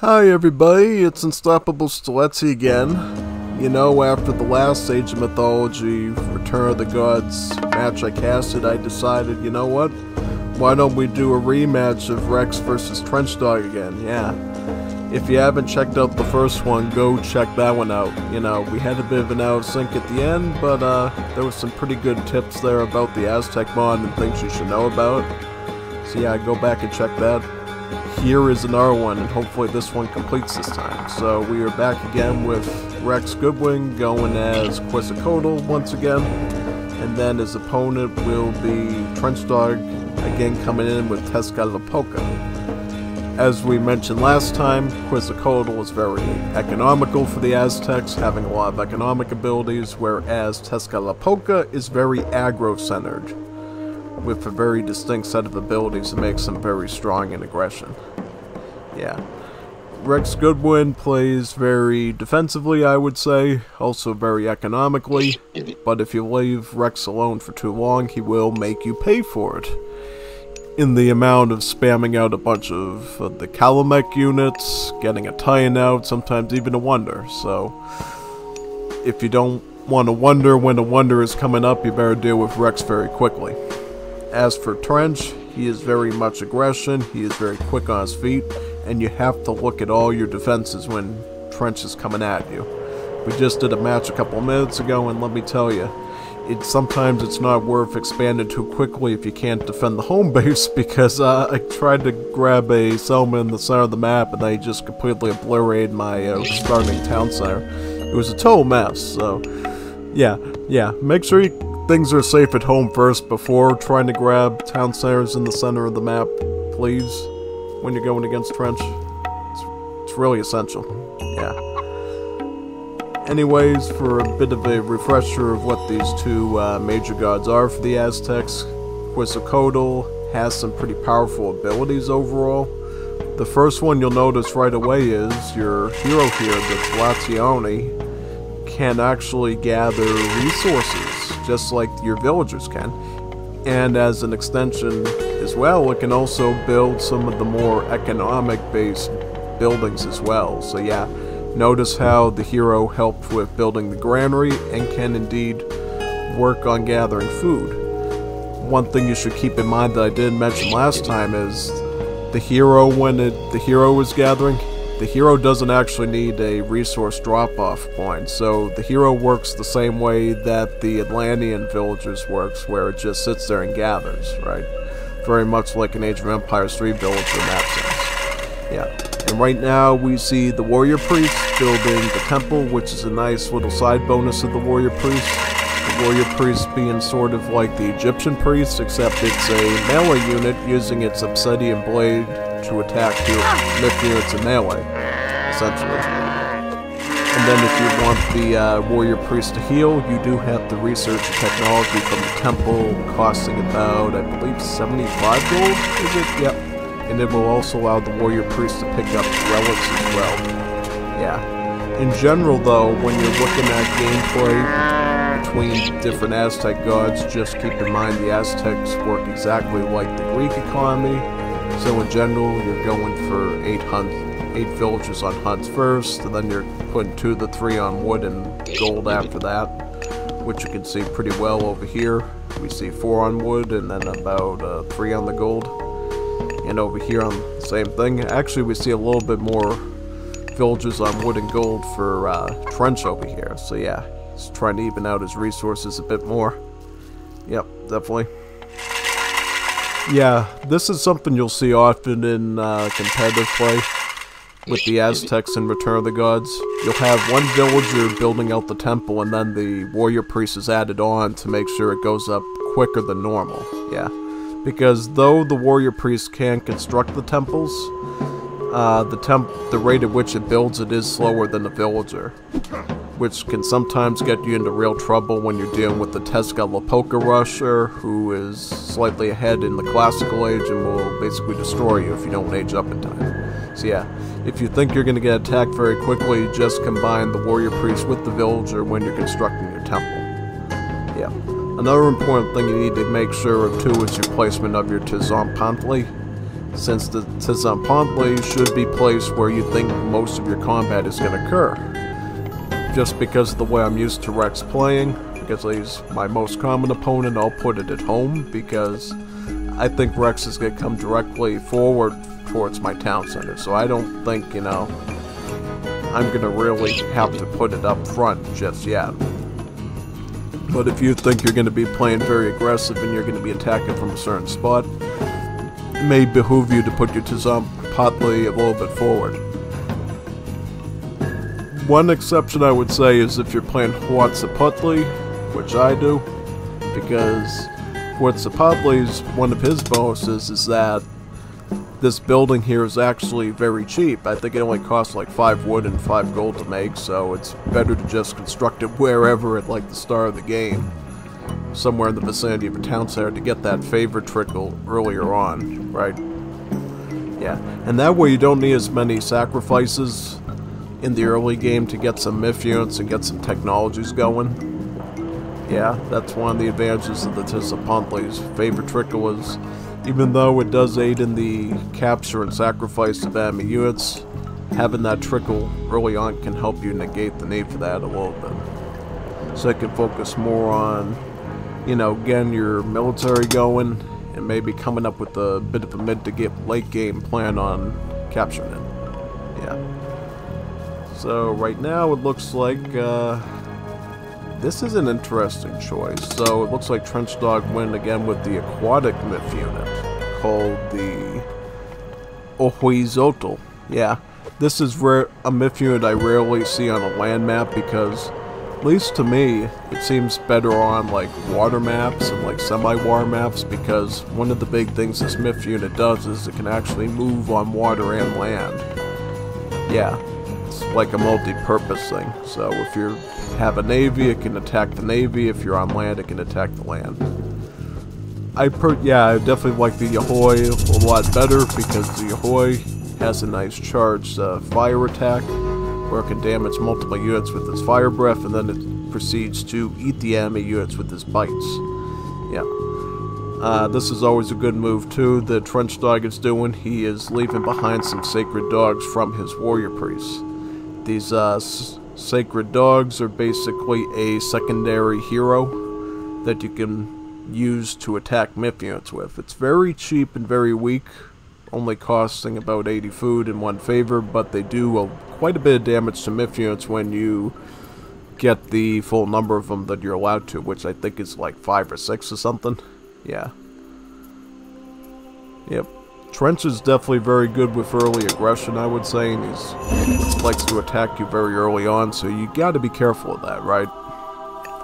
Hi everybody, it's Unstoppable Stiletzi again. You know, after the last Age of Mythology, Return of the Gods match I casted, I decided, you know what? Why don't we do a rematch of Rex versus Trench Dog again? Yeah. If you haven't checked out the first one, go check that one out. You know, we had a bit of an out of sync at the end, but there was some pretty good tips there about the Aztec mod and things you should know about. So yeah, go back and check that. Here is another one, and hopefully this one completes this time. So we are back again with Rex Goodwin going as Quetzalcoatl once again, and then his opponent will be Trench Dog, again coming in with Tezcatlipoca. As we mentioned last time, Quetzalcoatl was very economical for the Aztecs, having a lot of economic abilities, whereas Tezcatlipoca is very aggro-centered, with a very distinct set of abilities that makes him very strong in aggression. Yeah. Rex Goodwin plays very defensively, I would say, also very economically, but if you leave Rex alone for too long, he will make you pay for it, in the amount of spamming out a bunch of the Calamec units, getting a tie-in out, sometimes even a wonder. So if you don't want to wonder when a wonder is coming up, you better deal with Rex very quickly. As for Trench, he is very much aggression, he is very quick on his feet, and you have to look at all your defenses when Trench is coming at you. We just did a match a couple minutes ago, and let me tell you, sometimes it's not worth expanding too quickly if you can't defend the home base, because I tried to grab a settlement in the center of the map, and they just completely obliterated my starting town center. It was a total mess, so yeah, make sure things are safe at home first before trying to grab town centers in the center of the map, please, when you're going against Trench. It's really essential. Yeah. Anyways, for a bit of a refresher of what these two major gods are for the Aztecs, Quetzalcoatl has some pretty powerful abilities overall. The first one you'll notice right away is your hero here, the Tlatiani, can actually gather resources, just like your villagers can. And as an extension as well, it can also build some of the more economic-based buildings as well. So yeah, notice how the hero helped with building the granary and can indeed work on gathering food. One thing you should keep in mind that I didn't mention last time is the hero, when the hero is gathering, the hero doesn't actually need a resource drop-off point, so the hero works the same way that the Atlantean villagers works, where it just sits there and gathers, right? Very much like an Age of Empires 3 villager map sense. Yeah. And right now we see the warrior priest building the temple, which is a nice little side bonus of the warrior priest. The warrior priest being sort of like the Egyptian priest, except it's a melee unit using its obsidian blade to attack lift units in melee, essentially. And then if you want the warrior priest to heal, you do have the research and technology from the temple, costing about, I believe, 75 gold, is it? Yep. And it will also allow the warrior priest to pick up relics as well. Yeah. In general, though, when you're looking at gameplay between different Aztec gods, just keep in mind the Aztecs work exactly like the Greek economy. So in general, you're going for 8 villagers on hunts first, and then you're putting 2 to 3 on wood and gold after that, which you can see pretty well over here. We see 4 on wood and then about 3 on the gold. And over here on the same thing. Actually, we see a little bit more villagers on wood and gold for Trench over here. So yeah, he's trying to even out his resources a bit more. Yep, definitely. Yeah, this is something you'll see often in competitive play with the Aztecs in Return of the Gods. You'll have one villager building out the temple, and then the warrior priest is added on to make sure it goes up quicker than normal. Yeah. Because though the warrior priest can construct the temples, the rate at which it builds it is slower than the villager, which can sometimes get you into real trouble when you're dealing with the Tezcatlipoca rusher, who is slightly ahead in the classical age and will basically destroy you if you don't age up in time. So yeah, if you think you're going to get attacked very quickly, just combine the warrior priest with the villager when you're constructing your temple. Yeah. Another important thing you need to make sure of too is your placement of your Tezonpantli. since the Tizampontli should be placed where you think most of your combat is going to occur. Just because of the way I'm used to Rex playing, because he's my most common opponent, I'll put it at home, because I think Rex is going to come directly forward towards my town center, so I don't think, you know, I'm going to really have to put it up front just yet. But if you think you're going to be playing very aggressive and you're going to be attacking from a certain spot, it may behoove you to put your Tizampontli a little bit forward. One exception I would say is if you're playing Huitzilopochtli, which I do, because Huitzilopochtli's one of his bonuses is that this building here is actually very cheap. I think it only costs like 5 wood and 5 gold to make, so it's better to just construct it wherever at like the start of the game, somewhere in the vicinity of a town center, to get that favor trickle earlier on, right? Yeah, and that way you don't need as many sacrifices in the early game to get some myth units and get some technologies going. Yeah, that's one of the advantages of the Tizampontli's favor trickle is, even though it does aid in the capture and sacrifice of enemy units, having that trickle early on can help you negate the need for that a little bit. So you can focus more on, you know, getting your military going, and maybe coming up with a bit of a mid to late game plan on capturing it. Yeah. So right now it looks like this is an interesting choice. So it looks like Trench Dog went again with the aquatic myth unit called the Ohuizotl. Yeah, this is a myth unit I rarely see on a land map, because, at least to me, it seems better on like water maps and like semi-water maps, because one of the big things this myth unit does is it can actually move on water and land. Yeah, it's like a multi-purpose thing. So if you have a navy, it can attack the navy. If you're on land, it can attack the land. I definitely like the Yahoi a lot better, because the Yahoi has a nice charged fire attack, where it can damage multiple units with its fire breath, and then it proceeds to eat the enemy units with its bites. Yeah. This is always a good move too. The Trench Dog is doing, he is leaving behind some sacred dogs from his warrior priests. These sacred dogs are basically a secondary hero that you can use to attack myth units with. It's very cheap and very weak, only costing about 80 food and 1 favor, but they do quite a bit of damage to myth units when you get the full number of them that you're allowed to, which I think is like 5 or 6 or something. Yeah. Yep. Trench is definitely very good with early aggression, I would say, and he likes to attack you very early on, so you gotta be careful of that, right?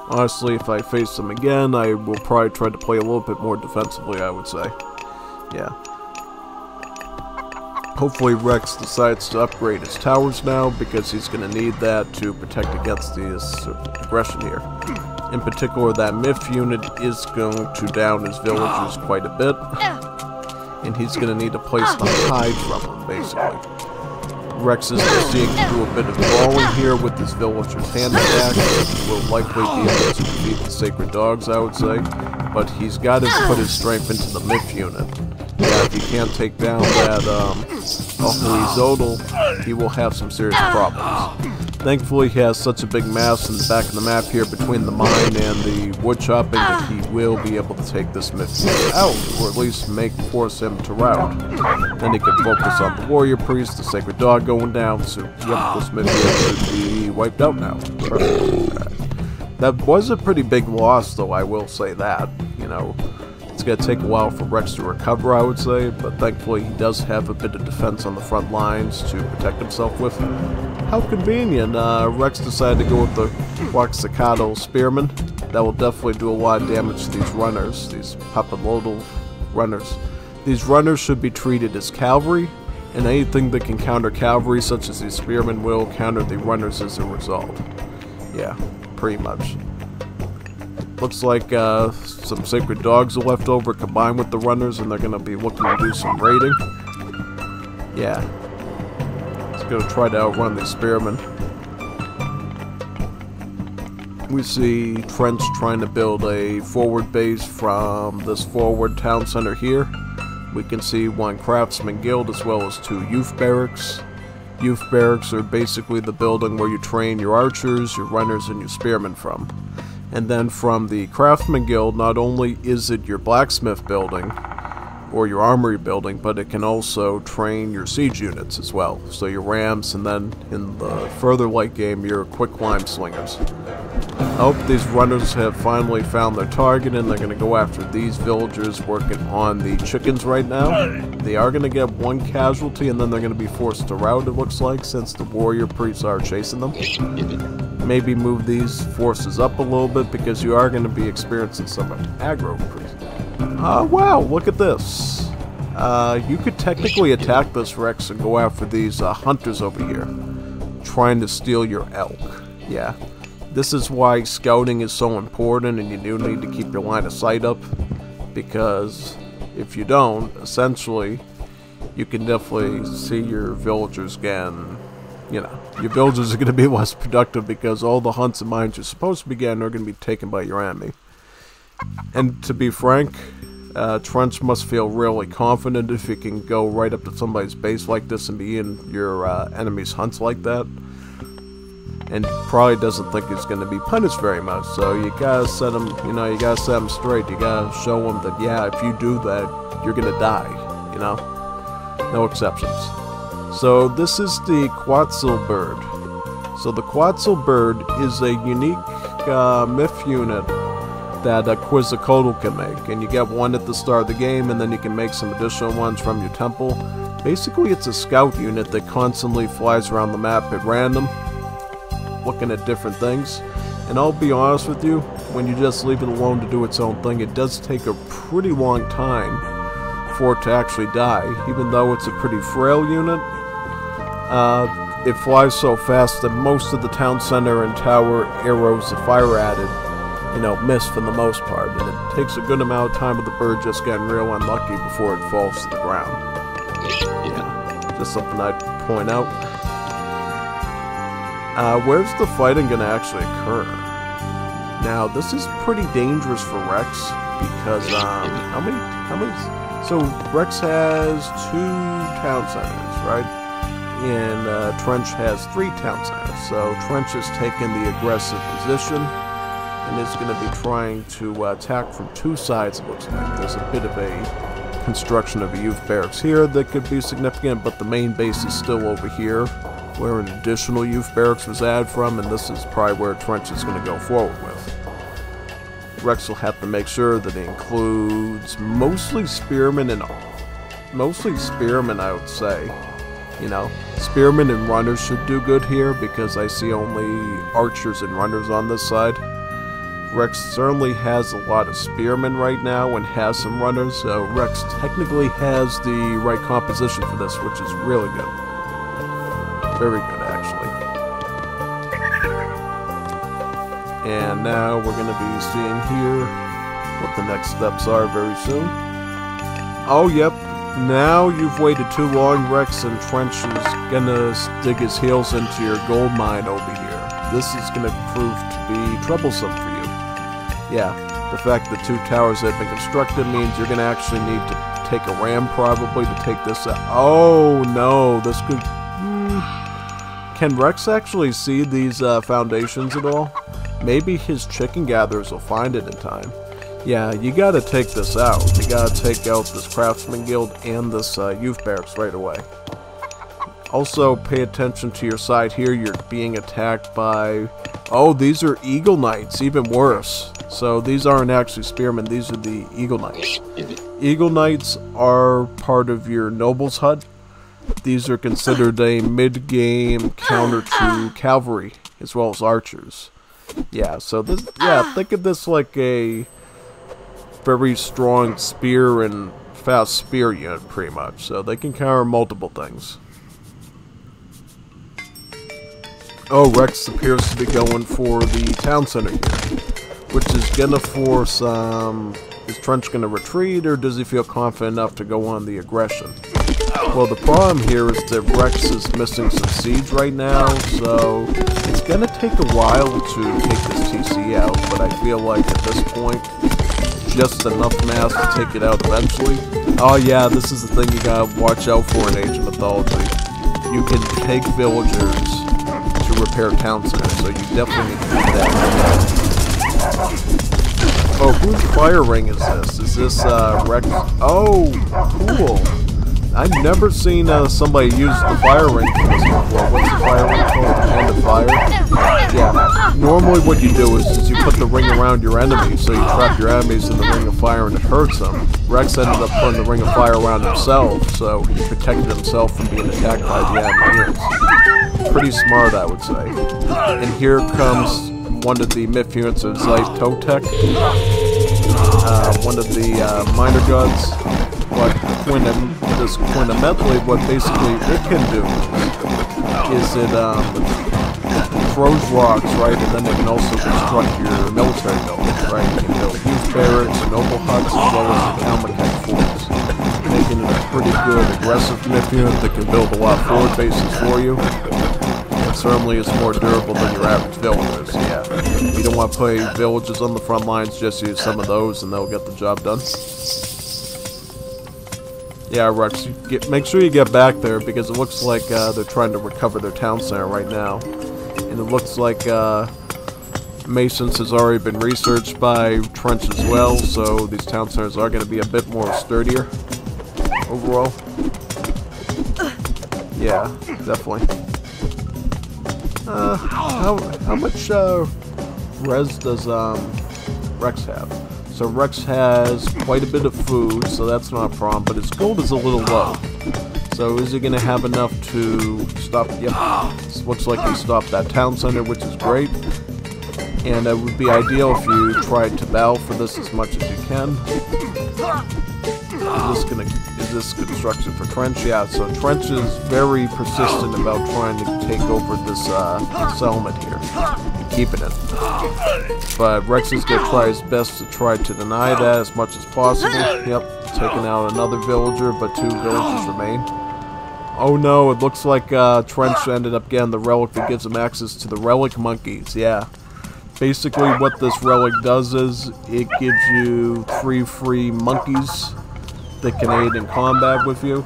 Honestly, if I face him again, I will probably try to play a little bit more defensively, I would say. Yeah. Hopefully Rex decides to upgrade his towers now, because he's going to need that to protect against this aggression here. In particular, that myth unit is going to down his villagers quite a bit, and he's going to need a place to hide from them, basically. Rex is proceeding to do a bit of brawling here with his villagers' hand attack, which will likely be able to defeat the sacred dogs, I would say, but he's got to put his strength into the myth unit. Yeah, if he can't take down that Ohuizotl, he will have some serious problems. Thankfully, he has such a big mass in the back of the map here between the mine and the wood chopping that he will be able to take this myth unit out, or at least force him to rout. Then he can focus on the warrior priest, the sacred dog going down, so yep, this myth unit should be wiped out now. Perfect. That was a pretty big loss, though, I will say that. You know, it's going to take a while for Rex to recover, I would say, but thankfully he does have a bit of defense on the front lines to protect himself with. How convenient. Rex decided to go with the Huitzilopochtli Spearmen. That will definitely do a lot of damage to these runners, these Papalotl runners. These runners should be treated as cavalry, and anything that can counter cavalry, such as these spearmen, will counter the runners as a result. Yeah, pretty much. Looks like some sacred dogs are left over combined with the runners, and they're going to be looking to do some raiding. Yeah. Let's go try to outrun these spearmen. We see Trench trying to build a forward base from this forward town center here. We can see one craftsman guild as well as 2 youth barracks. Youth barracks are basically the building where you train your archers, your runners, and your spearmen from. And then from the craftsman guild, not only is it your blacksmith building or your armory building, but it can also train your siege units as well. So your rams, and then in the further late game, your quick climb slingers. I hope these runners have finally found their target and they're going to go after these villagers working on the chickens right now. They are going to get 1 casualty and then they're going to be forced to rout, it looks like, since the warrior priests are chasing them. Maybe move these forces up a little bit because you are going to be experiencing some aggro priests. Wow, look at this. You could technically attack this Rex and go after these hunters over here, trying to steal your elk. Yeah. This is why scouting is so important, and you do need to keep your line of sight up, because if you don't, essentially, you can definitely see your villagers getting, you know, your villagers are going to be less productive because all the hunts and mines you're supposed to be getting are going to be taken by your enemy. And to be frank, Trench must feel really confident if he can go right up to somebody's base like this and be in your enemy's hunts like that. And probably doesn't think he's going to be punished very much, so you gotta set him, you know, you gotta set him straight. You gotta show him that, yeah, if you do that, you're gonna die, you know? No exceptions. So this is the Quetzal bird. So the Quetzal bird is a unique myth unit that Quetzalcoatl can make, and you get 1 at the start of the game, and then you can make some additional ones from your temple. Basically, it's a scout unit that constantly flies around the map at random, looking at different things. And I'll be honest with you, when you just leave it alone to do its own thing, it does take a pretty long time for it to actually die. Even though it's a pretty frail unit, it flies so fast that most of the town center and tower arrows that fire at it, you know, miss for the most part. And it takes a good amount of time with the bird just getting real unlucky before it falls to the ground. Yeah, just something I'd point out. Where's the fighting going to actually occur? Now, this is pretty dangerous for Rex, because, how many? So, Rex has 2 town centers, right? And, Trench has 3 town centers. So, Trench is taking the aggressive position, and is going to be trying to attack from 2 sides, it looks like. There's a bit of a construction of a youth barracks here that could be significant, but the main base is still over here, where an additional youth barracks was added from, and this is probably where Trench is going to go forward with. Rex will have to make sure that it includes mostly spearmen, I would say. You know, spearmen and runners should do good here, because I see only archers and runners on this side. Rex certainly has a lot of spearmen right now and has some runners, so Rex technically has the right composition for this, which is really good. Very good, actually. And now we're going to be seeing here what the next steps are very soon. Oh, yep. Now you've waited too long, Rex, and Trench is going to dig his heels into your gold mine over here. This is going to prove to be troublesome for you. Yeah, the fact that 2 towers have been constructed means you're going to actually need to take a ram, probably, to take this out. Oh, no, this could... Can Rex actually see these foundations at all? Maybe his chicken gatherers will find it in time. Yeah, you gotta take this out. You gotta take out this craftsman guild and this youth barracks right away. Also, pay attention to your side here. You're being attacked by... Oh, these are Eagle Knights, even worse. So these aren't actually spearmen, these are the Eagle Knights. Eagle Knights are part of your Noble's Hut. These are considered a mid-game counter to cavalry, as well as archers. Yeah, so this, yeah, think of this like a very strong spear and fast spear unit, pretty much. So they can counter multiple things. Oh, Rex appears to be going for the town center here, which is gonna force, is Trench gonna retreat, or does he feel confident enough to go on the aggression? Well, the problem here is that Rex is missing some siege right now, so it's gonna take a while to take this TC out, but I feel like at this point, just enough mass to take it out eventually. Oh yeah, this is the thing you gotta watch out for in Age of Mythology. You can take villagers to repair town centers, so you definitely need to do that. Oh, whose fire ring is this? Is this, Rex? Oh, cool. I've never seen somebody use the fire ring for this before. What's the fire ring called? The hand of fire? Yeah. Normally what you do is you put the ring around your enemy, so you trap your enemies in the ring of fire and it hurts them. Rex ended up putting the ring of fire around himself, so he protected himself from being attacked by the enemies. Pretty smart, I would say. And here comes one of the myth units of Zytotek. One of the minor gods. What this Quintamentally, what basically it can do is it throws rocks, right, and then it can also construct your military buildings, right? You can build huge barracks, noble huts, as well as the Kalmakek forts, making it a pretty good aggressive myth unit that can build a lot of forward bases for you. And certainly is more durable than your average villagers, yeah. If you don't want to play villages on the front lines, just use some of those and they'll get the job done. Yeah, Rex, make sure you get back there because it looks like they're trying to recover their town center right now. And it looks like Masons has already been researched by Trench as well, so these town centers are going to be a bit more sturdier overall. Yeah, definitely. How much res does Rex have? So Rex has quite a bit of food, so that's not a problem, but his gold is a little low. So is he going to have enough to stop? Yep, looks like he stopped that town center, which is great. And it would be ideal if you tried to battle for this as much as you can. Is this construction for Trench? Yeah, so Trench is very persistent about trying to take over this settlement here and keeping it. But Rex is going to try his best to try to deny that as much as possible. Yep, taking out another villager, but 2 villagers remain. Oh no, it looks like Trench ended up getting the relic that gives him access to the relic monkeys, yeah. Basically what this relic does is it gives you 3 free monkeys that can aid in combat with you.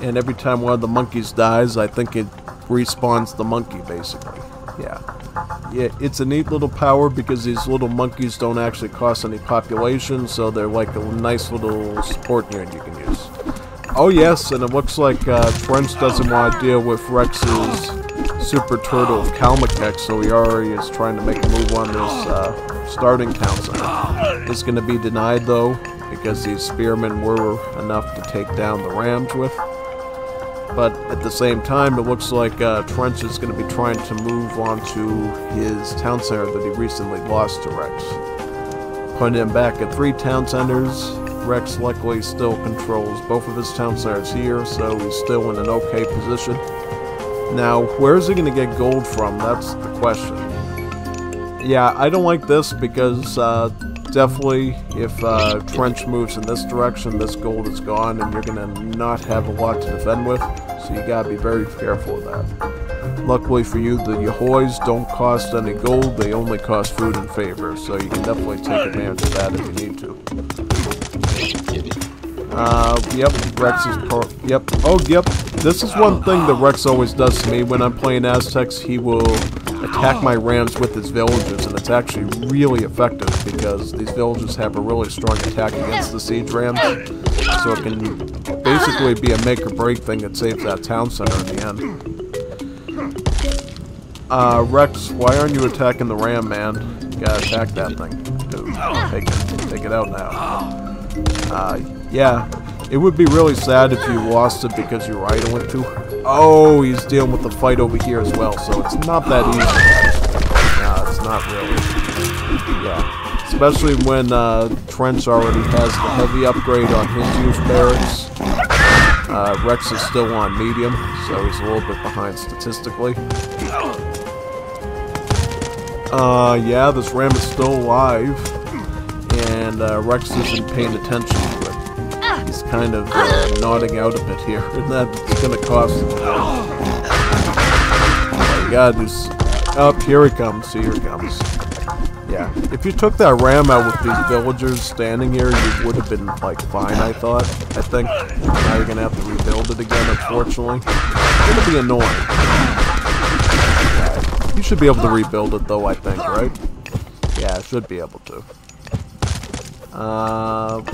And every time one of the monkeys dies, I think it respawns the monkey, basically. Yeah. Yeah, it's a neat little power because these little monkeys don't actually cost any population, so they're like a nice little support unit you can use. Oh yes, and it looks like Trench doesn't want to deal with Rex's super turtle of Kalmakek, so he already is trying to make a move on this starting town center. It's going to be denied though, because these spearmen were enough to take down the rams with. But at the same time, it looks like Trench is going to be trying to move on to his town center that he recently lost to Rex. Putting him back at 3 town centers. Rex luckily still controls both of his town centers here, so he's still in an okay position. Now, where is he going to get gold from? That's the question. Yeah, I don't like this because definitely if Trench moves in this direction, this gold is gone and you're going to not have a lot to defend with, so you got to be very careful of that. Luckily for you, the Yahoys don't cost any gold, they only cost food and favor, so you can definitely take advantage of that if you need to. Yep, Rex is yep, oh, yep. This is one thing that Rex always does to me when I'm playing Aztecs. He will attack my rams with his villagers, and it's actually really effective because these villagers have a really strong attack against the siege rams. So it can basically be a make or break thing that saves that town center in the end. Rex, why aren't you attacking the ram, man? You gotta attack that thing. Dude, take it out now. Yeah, it would be really sad if you lost it because you were idling too. Oh, he's dealing with the fight over here as well, so it's not that easy. No, it's not really. Yeah, especially when Trench already has the heavy upgrade on his huge barracks. Rex is still on medium, so he's a little bit behind statistically. Yeah, this ram is still alive, and Rex isn't paying attention to it. He's kind of nodding out a bit here, and that's going to cost him. Oh my god, this... Up, here he comes, here he comes. Yeah, if you took that ram out with these villagers standing here, you would have been, like, fine, I think. Now you're gonna have to rebuild it again, unfortunately. It's gonna be annoying. Yeah, you should be able to rebuild it, though, I think, right? Yeah, I should be able to.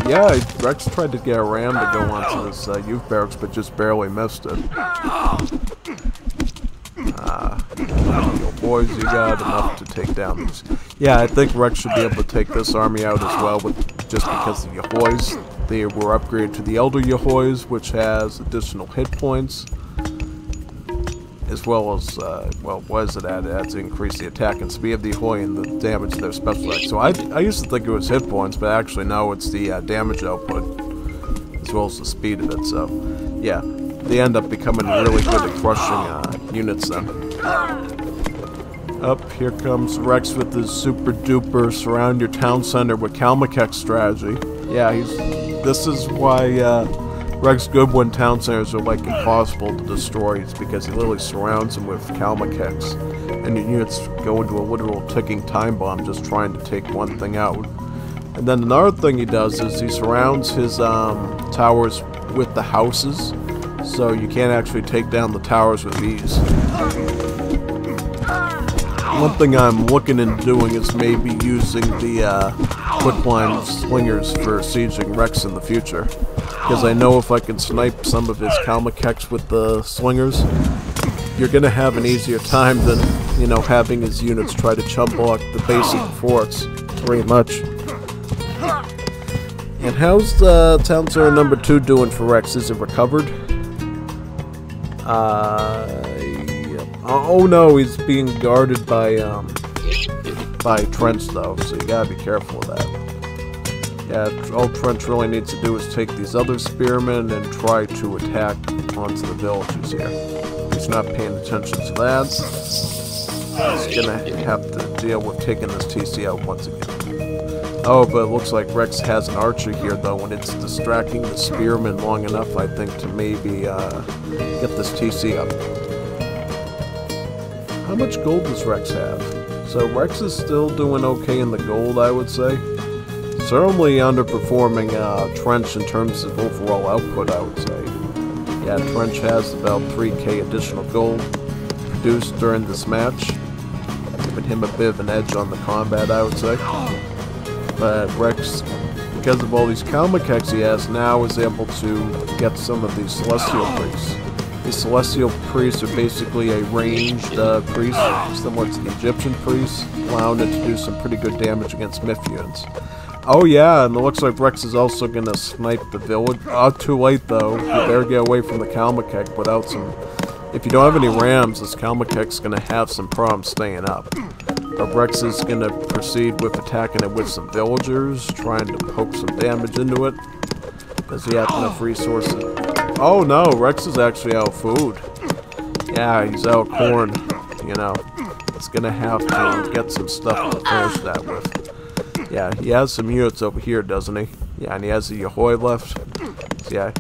Yeah, Rex tried to get a ram to go onto this youth barracks, but just barely missed it. Boys, you got enough to take down these. Yeah, I think Rex should be able to take this army out as well, just because of Yahoys. They were upgraded to the Elder Yahoys, which has additional hit points, as well as, well, what is it at? It adds to increase the attack and speed of the Yahoy and the damage to their special attack. So I used to think it was hit points, but actually no, it's the damage output, as well as the speed of it. So, yeah, they end up becoming really good at crushing units then. Up here comes Rex with his super duper surround your town center with Kalmakek strategy. Yeah, this is why Rex Goodwin town centers are like impossible to destroy. It's because he literally surrounds them with Kalmakeks, and your units go into a literal ticking time bomb just trying to take one thing out. And then another thing he does is he surrounds his towers with the houses, so you can't actually take down the towers with ease. One thing I'm looking into doing is maybe using the quicklime slingers for sieging Rex in the future. Because I know if I can snipe some of his Kalmakeks with the slingers, you're going to have an easier time than, you know, having his units try to chump block the basic forts, pretty much. And how's the Town Center number 2 doing for Rex? Is it recovered? Oh no, he's being guarded by Trench though, so you gotta be careful of that. Yeah, all Trench really needs to do is take these other spearmen and try to attack onto the villages here. He's not paying attention to that. He's gonna have to deal with taking this TC out once again. Oh, but it looks like Rex has an archer here though, and it's distracting the spearmen long enough, I think, to maybe get this TC up. How much gold does Rex have? So Rex is still doing okay in the gold, I would say. Certainly underperforming Trench in terms of overall output, I would say. Yeah, Trench has about 3k additional gold produced during this match, giving him a bit of an edge on the combat, I would say. But Rex, because of all these Kalmakeks he has now, is able to get some of these Celestial Priests. These Celestial Priests are basically a ranged priest, similar to the Egyptian priests, allowing it to do some pretty good damage against Myth units. Oh yeah, and it looks like Rex is also going to snipe the village. Oh, too late though. You better get away from the Kalmakek without some... If you don't have any rams, this Kalmakek's going to have some problems staying up. But Rex is going to proceed with attacking it with some villagers, trying to poke some damage into it. Does he have enough resources? Oh no, Rex is actually out of food. Yeah, he's out of corn, you know. He's gonna have to get some stuff to finish that with. Yeah, he has some units over here, doesn't he? Yeah, and he has a Yahoy left. So yeah.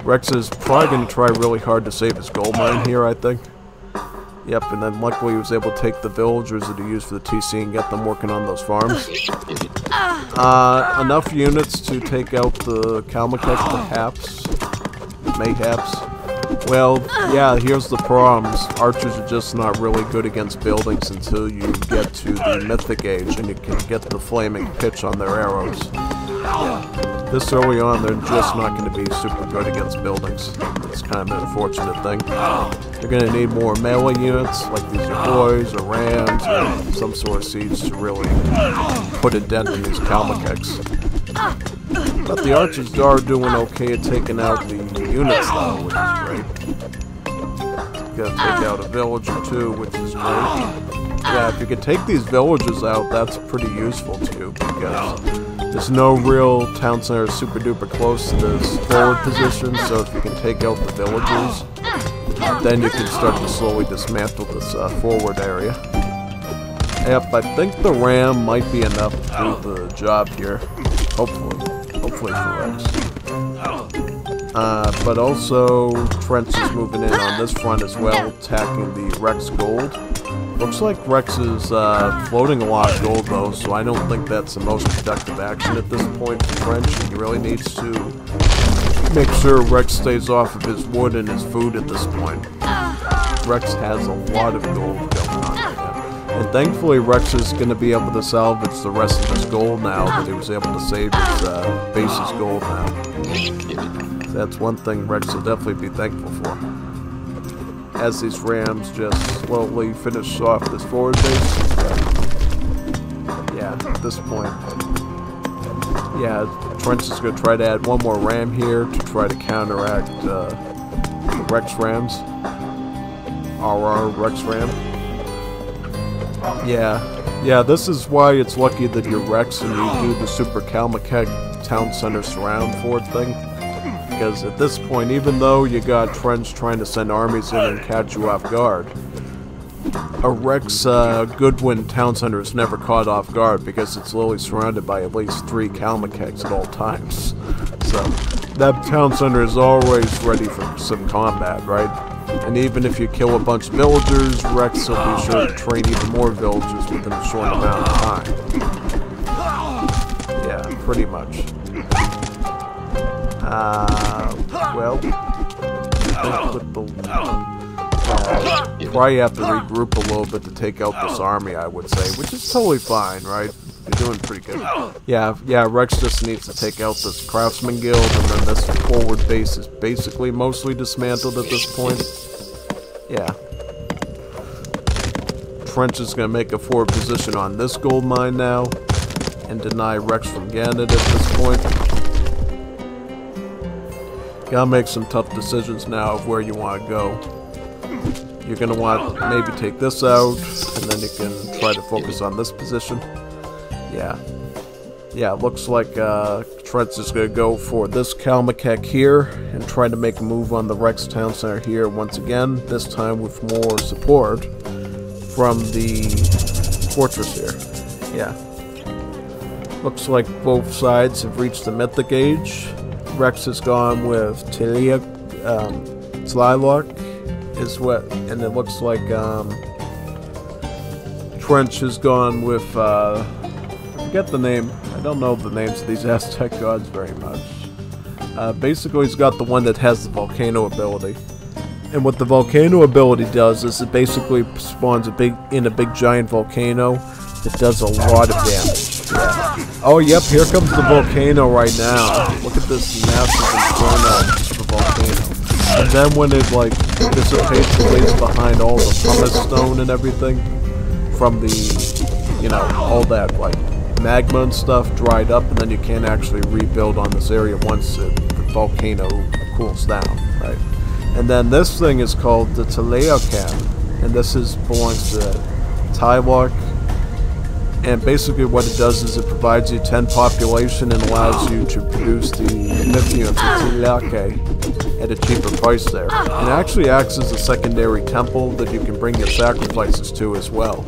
Rex is probably gonna try really hard to save his gold mine here, I think. Yep, and then luckily he was able to take the villagers that he used for the TC and get them working on those farms. Enough units to take out the Kalmakek, perhaps. Mayhaps. Well, yeah, here's the problems. Archers are just not really good against buildings until you get to the Mythic Age and you can get the flaming pitch on their arrows. Yeah. This early on, they're just not going to be super good against buildings. It's kind of an unfortunate thing. They're going to need more melee units, like these Yahoys or Rams, or some sort of siege to really put a dent in these Kalmakeks. But the archers are doing okay at taking out the units though, which is great. Gotta take out a village or two, which is great. Yeah, if you can take these villages out, that's pretty useful to you, because there's no real town center super duper close to this forward position, so if you can take out the villagers, then you can start to slowly dismantle this forward area. Yep, I think the ram might be enough to do the job here. Hopefully for Rex. But also, Trench is moving in on this front as well, attacking the Rex Gold. Looks like Rex is floating a lot of gold though, so I don't think that's the most productive action at this point for Trench. He really needs to make sure Rex stays off of his wood and his food at this point. Rex has a lot of gold going on right now. And thankfully Rex is going to be able to salvage the rest of his gold now that he was able to save his base's gold now. That's one thing Rex will definitely be thankful for. As these rams just slowly finish off this forward base. Yeah, at this point. Yeah, Trench is going to try to add one more ram here to try to counteract the Rex rams. RR Rex ram. Yeah, this is why it's lucky that you're Rex and you do the Super Kalmakeg Town Center surround forward thing. Because at this point, even though you got Trench trying to send armies in and catch you off guard, a Rex Goodwin Town Center is never caught off guard because it's literally surrounded by at least 3 Kalmakegs at all times. So that Town Center is always ready for some combat, right? And even if you kill a bunch of villagers, Rex will be sure to train even more villagers within a short amount of time. Yeah, pretty much. Well, I think with the probably have to regroup a little bit to take out this army, I would say, which is totally fine, right? You're doing pretty good. Yeah, Rex just needs to take out this Craftsman Guild, and then this forward base is basically mostly dismantled at this point. Yeah. Trench is going to make a forward position on this gold mine now, and deny Rex from getting it at this point. Gotta make some tough decisions now of where you want to go. You're gonna want to maybe take this out, and then you can try to focus on this position. Yeah, it looks like Trench is gonna go for this Kalmakeg here, and try to make a move on the Rex Town Center here once again, this time with more support from the fortress here. Yeah. Looks like both sides have reached the Mythic Age. Rex has gone with Tlaloc is what, and it looks like Trench has gone with I forget the name. I don't know the names of these Aztec gods very much. Basically, he's got the one that has the volcano ability, and what the volcano ability does is it basically spawns a big giant volcano that does a lot of damage. Yeah. Oh, yep, here comes the volcano right now. Look at this massive inferno of the volcano. And then when it, like, dissipates the waves behind all the pumice stone and everything, from the, you know, all that, like, magma and stuff dried up, and then you can't actually rebuild on this area once the volcano cools down, right? And then this thing is called the Tlalocan, and this belongs to Tlaloc. And basically what it does is it provides you 10 population and allows you to produce the Mythians of Tlaloc at a cheaper price there. And it actually acts as a secondary temple that you can bring your sacrifices to as well.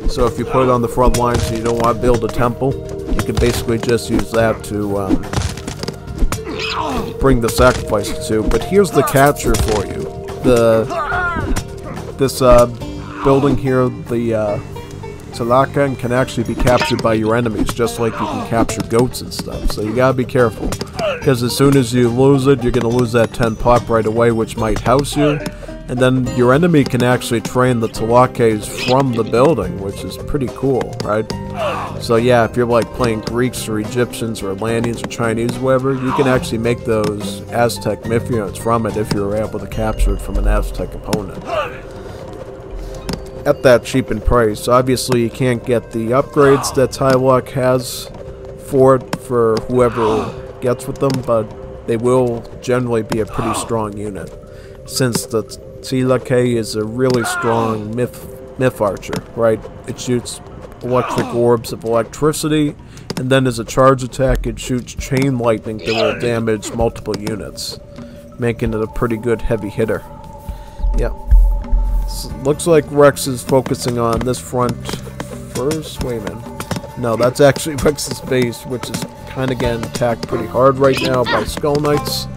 So if you put it on the front lines and you don't want to build a temple, you can basically just use that to bring the sacrifices to. But here's the catcher for you. This building here, the Tlalocan, can actually be captured by your enemies, just like you can capture goats and stuff. So you gotta be careful, because as soon as you lose it, you're gonna lose that 10 pop right away, which might house you. And then your enemy can actually train the Tlalocs from the building, which is pretty cool, right? So yeah, if you're like playing Greeks or Egyptians or Atlanteans or Chinese or whatever, you can actually make those Aztec Mythians from it if you're able to capture it from an Aztec opponent. At that cheapened price. Obviously you can't get the upgrades that Tlaloc has for it for whoever gets with them, but they will generally be a pretty strong unit, since the Tlaloc is a really strong myth archer, right? It shoots electric orbs of electricity, and then as a charge attack it shoots chain lightning that will damage multiple units, making it a pretty good heavy hitter. Yeah. Looks like Rex is focusing on this front first. Wait a minute. No, that's actually Rex's base, which is kind of getting attacked pretty hard right now by Skull Knights.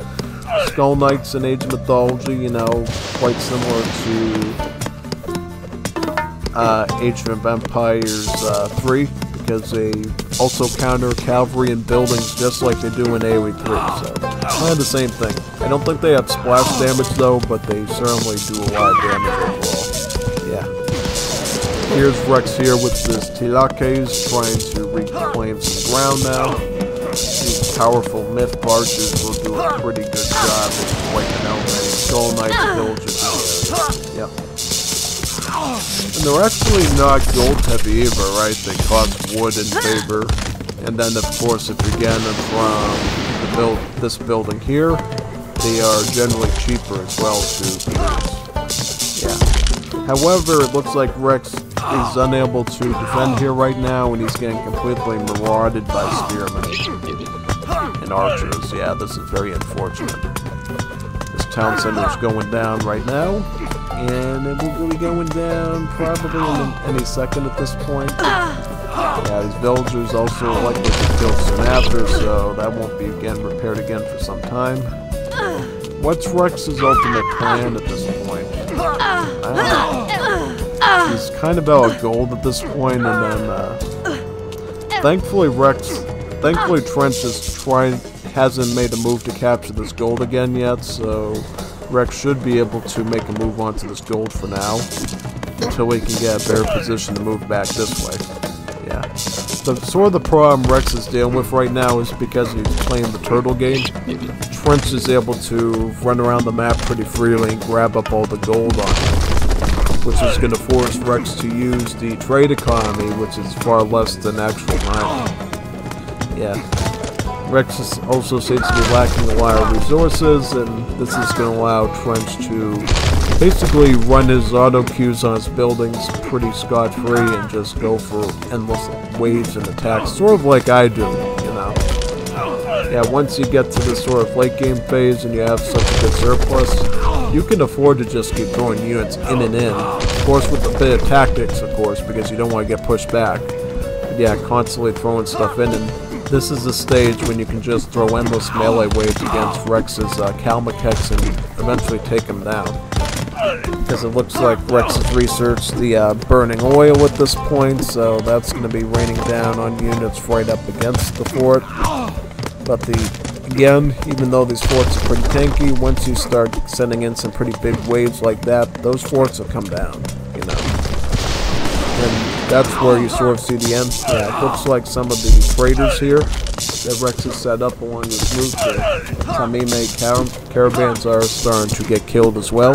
Skull Knights in Age of Mythology, you know, quite similar to Age of Empires 3, because they also counter cavalry and buildings just like they do in AoE 3, so kind of the same thing. I don't think they have splash damage though, but they certainly do a lot of damage overall. Yeah. Here's Rex here with his Tilakes, trying to reclaim some ground now. These powerful myth barges will do a pretty good job of wiping out many Skull Knights villages. Yep. And they're actually not gold heavy either, right? They cost wood in favor. And then of course if you're getting them from this building here, they are generally cheaper as well to produce. Yeah. However, it looks like Rex is unable to defend here right now, and he's getting completely marauded by spearmen and archers. Yeah, this is very unfortunate. This town center is going down right now, and it will be going down probably in any second at this point. Yeah, these villagers also likely to be killed soon after, so that won't be again repaired again for some time. What's Rex's ultimate plan at this point? I don't know. He's kind of out of gold at this point, and then thankfully Trench hasn't made a move to capture this gold again yet, so Rex should be able to make a move onto this gold for now, until he can get a better position to move back this way. Yeah. Sort of the problem Rex is dealing with right now is because he's playing the turtle game. Trench is able to run around the map pretty freely and grab up all the gold on it, which is going to force Rex to use the trade economy, which is far less than actual mining. Yeah. Rex also seems to be lacking a lot of resources, and this is going to allow Trench to basically run his auto queues on his buildings pretty scot-free and just go for endless waves and attacks, sort of like I do, you know. Yeah, once you get to this sort of late game phase and you have such a good surplus, you can afford to just keep throwing units in and in. Of course, with a bit of tactics, of course, because you don't want to get pushed back. But yeah, constantly throwing stuff in, and this is the stage when you can just throw endless melee waves against Rex's Kalmakeks and eventually take him down. Because it looks like Rex has researched the burning oil at this point, so that's going to be raining down on units right up against the fort. But again, even though these forts are pretty tanky, once you start sending in some pretty big waves like that, those forts will come down, you know. And that's where you sort of see the end. Yeah, it looks like some of the traders here that Rex has set up along this route to Tamime caravans are starting to get killed as well.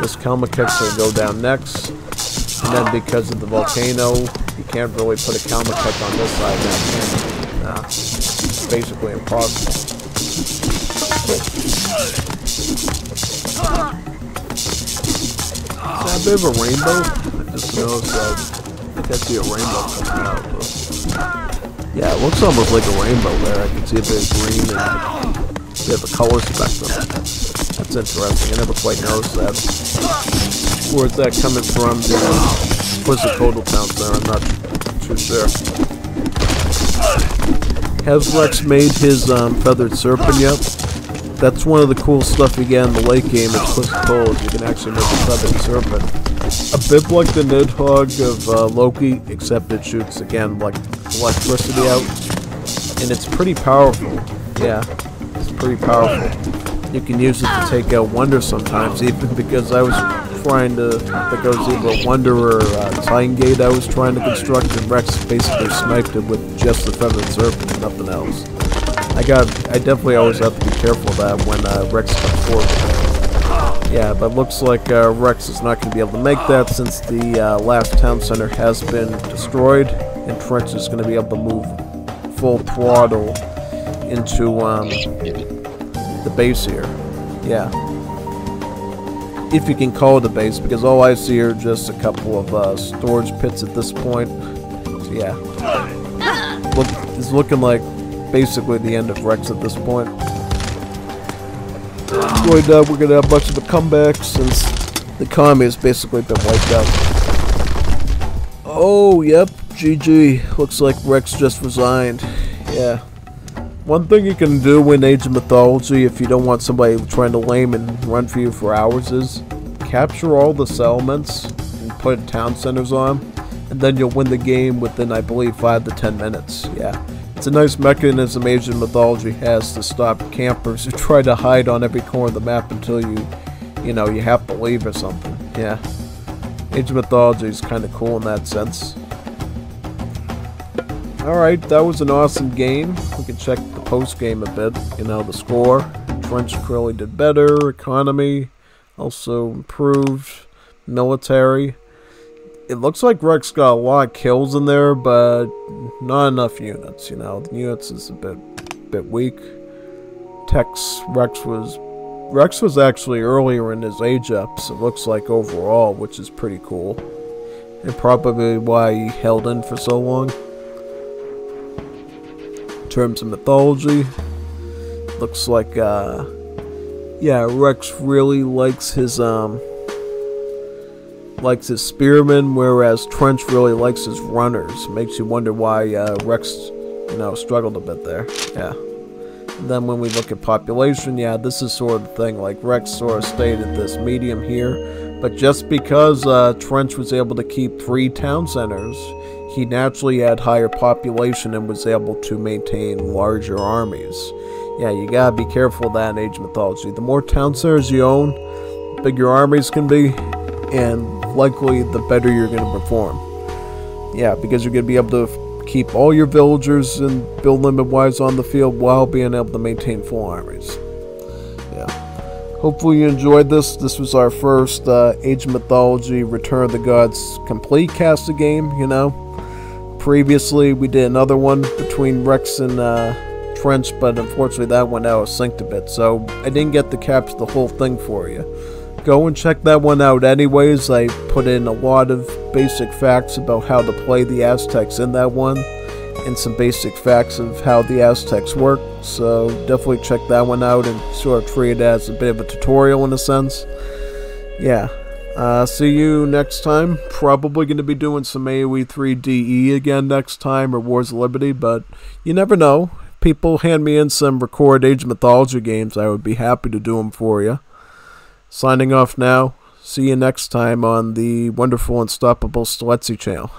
This Kalmakeks will go down next, and then because of the volcano, you can't really put a Kalmakek on this side now, can you? Nah, it's basically impossible. Is that a bit of a rainbow? I just noticed that I can see a rainbow coming out. But yeah, it looks almost like a rainbow there. I can see a bit of green and a bit of a color spectrum. That's interesting. I never quite noticed that. Where's that coming from? Where's the Kodal town there? I'm not too sure. Has Rex made his feathered serpent yet? That's one of the cool stuff you get in the late game at Quizzicola. You can actually make a feathered serpent. A bit like the Nidhogg of Loki, except it shoots, again, like electricity out. And it's pretty powerful. Yeah, it's pretty powerful. You can use it to take out Wonder sometimes, even because I was trying to, I think it was either a Wonder or a Titan Gate I was trying to construct, and Rex basically sniped it with just the Feathered Serpent and nothing else. I definitely always have to be careful of that when Rex comes forward. Yeah, but looks like Rex is not going to be able to make that since the last town center has been destroyed, and Trench is going to be able to move full throttle into the base here. Yeah. If you can call it a base, because all I see are just a couple of storage pits at this point. So yeah. It's looking like basically the end of Rex at this point. We're going to have a bunch of a comeback since the economy has basically been wiped out. Oh, yep. GG. Looks like Rex just resigned. Yeah. One thing you can do in Age of Mythology if you don't want somebody trying to lame and run for you for hours is capture all the settlements and put town centers on them, and then you'll win the game within, I believe, 5 to 10 minutes. Yeah, it's a nice mechanism Age of Mythology has to stop campers who try to hide on every corner of the map until you have to leave or something. Yeah, Age of Mythology is kind of cool in that sense. Alright, that was an awesome game. We can check the post-game a bit. The score. French clearly did better. Economy also improved. Military. It looks like Rex got a lot of kills in there, but not enough units. The units is a bit weak. Rex was actually earlier in his age ups, it looks like, overall, which is pretty cool. And probably why he held in for so long. In terms of mythology, looks like, yeah, Rex really likes his spearmen, whereas Trench really likes his runners. Makes you wonder why Rex, struggled a bit there. Yeah. And then when we look at population, yeah, this is sort of the thing. Like, Rex sort of stayed at this medium here, but just because Trench was able to keep 3 town centers, he naturally had higher population and was able to maintain larger armies. Yeah, you gotta be careful of that in Age of Mythology. The more town centers you own, the bigger your armies can be, and likely the better you're going to perform. Yeah, because you're going to be able to keep all your villagers and build limit-wise on the field while being able to maintain full armies. Yeah. Hopefully you enjoyed this. This was our first Age of Mythology Return of the Gods complete casted game, Previously, we did another one between Rex and Trench, but unfortunately that one out of sync a bit, so I didn't get to capture the whole thing for you. Go and check that one out anyways. I put in a lot of basic facts about how to play the Aztecs in that one, and some basic facts of how the Aztecs work, so definitely check that one out and sort of treat it as a bit of a tutorial in a sense. Yeah. See you next time. Probably going to be doing some AoE 3 DE again next time, or Wars of Liberty, but you never know. If people hand me in some record Age of Mythology games, I would be happy to do them for you. Signing off now. See you next time on the wonderful Unstoppable Steletsy channel.